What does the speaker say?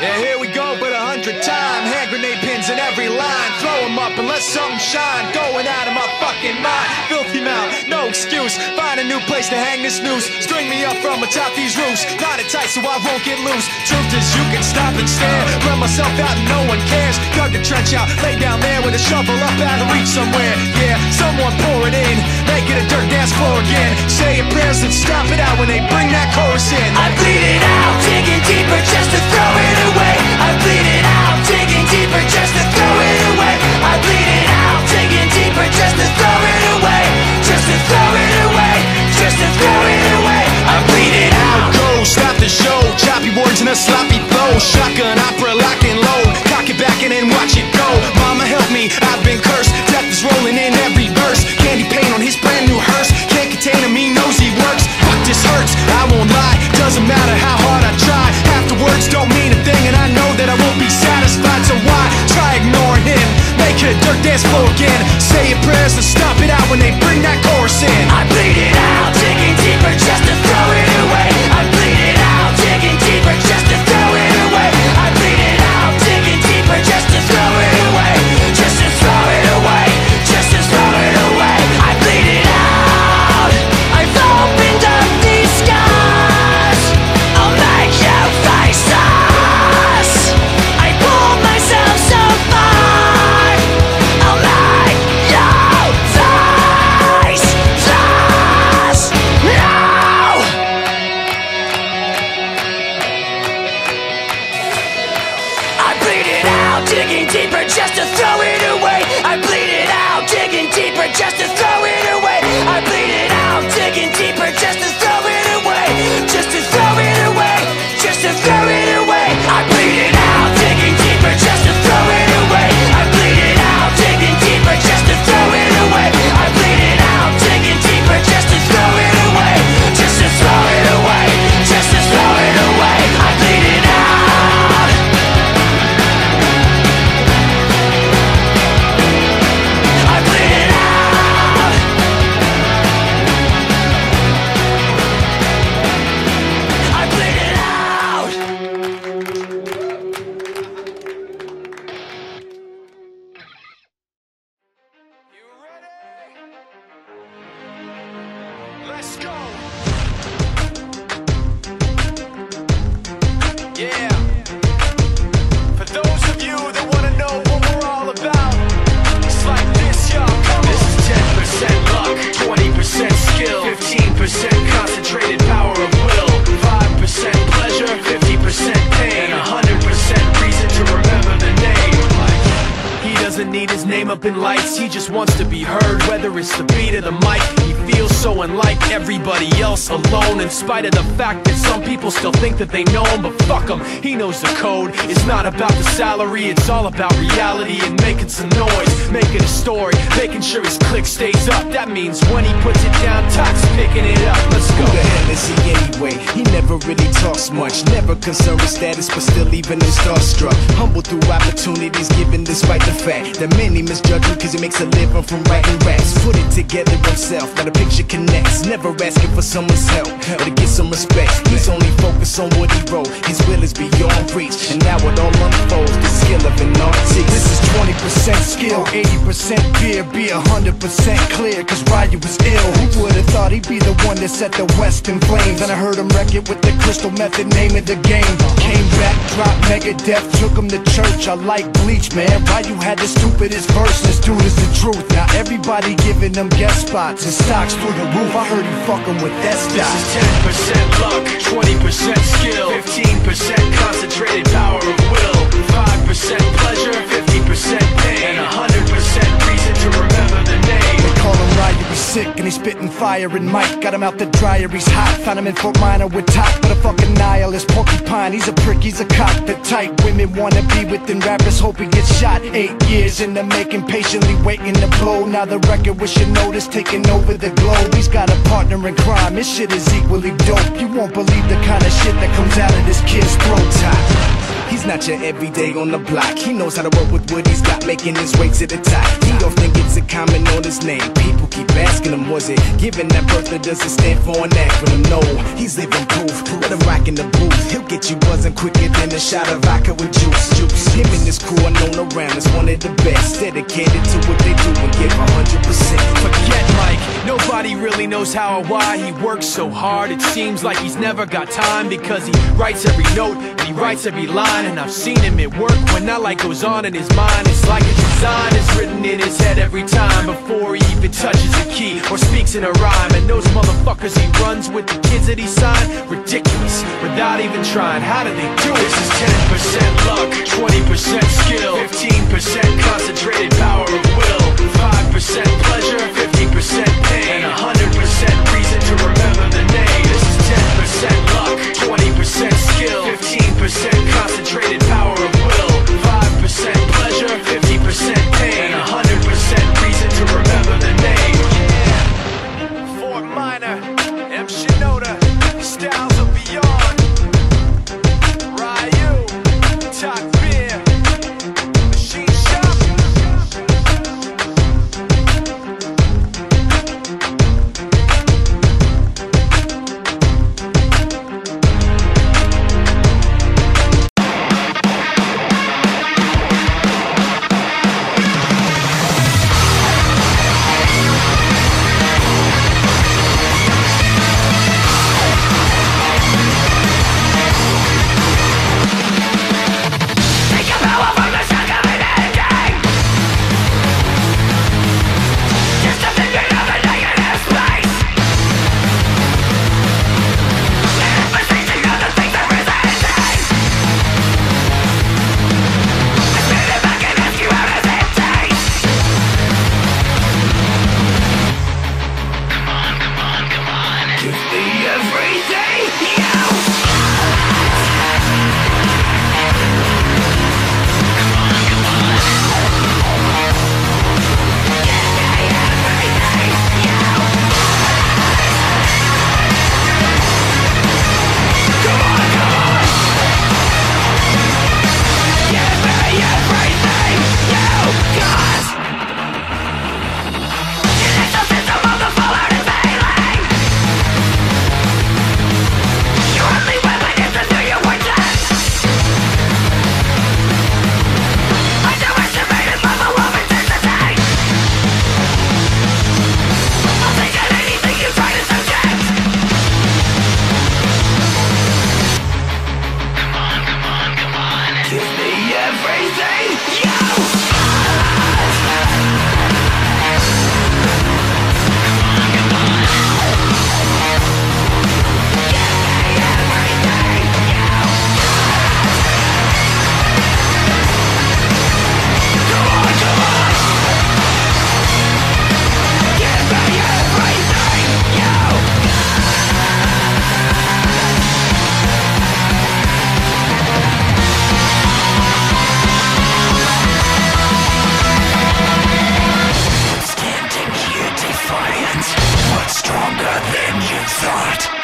Yeah, here we go, but 100 times. Hand grenade pins in every line. Throw them up and let something shine. Going out of my fucking mind. Filthy mouth, no excuse. Find a new place to hang this noose. String me up from atop these roofs. Knot it tight so I won't get loose. Truth is you can stop and stare. Run myself out and no one cares. Dug the trench out, lay down there with a shovel up out of reach somewhere. Yeah, someone pour it in. Make it a dirt dance floor again. Say your prayers and stop it out when they bring that chorus in. I bleed it out, digging deeper just to throw it away. I bleed it out, digging deeper just to throw it away. I bleed it out, digging deeper just to throw it away. Just to throw it away, just to throw it away. I bleed it out. Go, stop the show. Choppy words and a sloppy flow. Shotgun opera, lock and load. Cock it back and then watch it go. Mama help me, I've been cursed. Death is rolling in every verse. Candy paint on his brand new hearse. Can't contain him, he knows he works. Fuck, this hurts, I won't lie. Doesn't matter how hard I try. Half the words don't mean a thing, and I know that I won't be satisfied. So why try ignoring him? Make it a dirt dance floor again. Say your prayers and stop it out when they bring that chorus in. I bleed it out, digging deeper just to throw it away. I bleed it out, digging deeper just to throw it away. I bleed it out, digging deeper just to throw it away. Just to throw it away, just to throw it away. I bleed it out. I've opened up these scars. I'll make you face us. I pulled myself so far. I'll make you face us. No! I bleed it out, digging deeper just to throw it away. I bleed it out, digging deeper just to throw it away. I bleed it out, digging deeper just to throw it away. Just to throw it away, just to throw it away. I bleed it out, digging deeper just to throw it away. I bleed it out, digging deeper just to throw it away. I bleed it out, digging deeper just to throw it away. Just to throw it away, just to throw it away. I bleed it out. I bleed it out. I bleed it out. You ready? Let's go. Yeah. For those of you that want to know what we're all about, it's like this, y'all. Come on. This is 10% luck, 20% skill, 15% concentrated power of will, 5% pleasure, 50% pain, and 100% reason to remember the name. He doesn't need his name up in lights, he just wants to be heard, whether it's the beat or the mic. He feels so unlike everybody else, alone, in spite of the fact that some people still think that they know him. But fuck him, he knows the code. It's not about the salary, it's all about reality and making some noise, making a story, making sure his click stays up. That means when he puts it down, Tox picking it up. Let's go. Who the hell is he anyway? He never really talks much, never concerned with status, but still even him starstruck. Humble through opportunities given despite the fact that many misjudge him cause he makes a living from writing raps. Put it together himself, now the picture connects. Never asking for someone's help, but to get some respect. He's only focused on what he wrote, his will is beyond reach. And now it all unfolds, the skill of an artist. This is 20% skill, 80% fear, be 100% clear, cause Ryu was ill. Who would've thought he'd be the one that set the West in flames? And I heard him wreck it with the crystal method, name of the game. Came back, dropped Megadeth, took him to church. I like Bleach, man. Ryu had the stupidest verse, this dude is the truth. Now everybody giving them guest spots and stocks through the roof. I heard he fucking with that stock. This is 10% luck, 20% skill, 15% concentrated power of will, 5% pleasure, 50% pain, and 100% reason to remember the name. They call him Ryu, he's sick and he's spitting fire and Mike got him out the dryer, he's hot. Found him in Fort Minor with top, but a fucking nihilist porcupine. He's a prick, he's a cock. The type women wanna be within rappers, hope he gets shot. 8 years in the making, patiently waiting to blow. Now the record with your notice taking over the globe. He's got a partner in crime, his shit is equally dope. You won't believe the kind of shit that comes out of this kid's throat top. He's not your everyday on the block. He knows how to work with what he's got, making his way to the top. He He often gets a comment on his name. People keep asking him, was it given that birth or does it stand for an acronym? No, he's living proof. Let him rock in the booth. He'll get you buzzing quicker than a shot of vodka with juice. Him and his crew are known around as one of the best, dedicated to what they do and give 100%. Forget Mike, nobody really knows how or why he works so hard. It seems like he's never got time, because he writes every note and he writes every line. And I've seen him at work when that light goes on in his mind. It's like a design is written in his head every time, before he even touches a key or speaks in a rhyme. And those motherfuckers he runs with, the kids that he signed, ridiculous, without even trying. How do they do it? This is 10% luck, 20% skill, 15% concentrated power of will, 5% pleasure, 50% pain, and 100% reason to remember the name. This is 10% luck, 20% skill, 15% concentrated power of will, 5% pleasure, 50% pain, and 100% reason to remember the name. Yeah. Fort Minor, M. Shinoda, Styles of Beyond, Ryu, Talk Beer, Machine Shop. Stronger than you thought.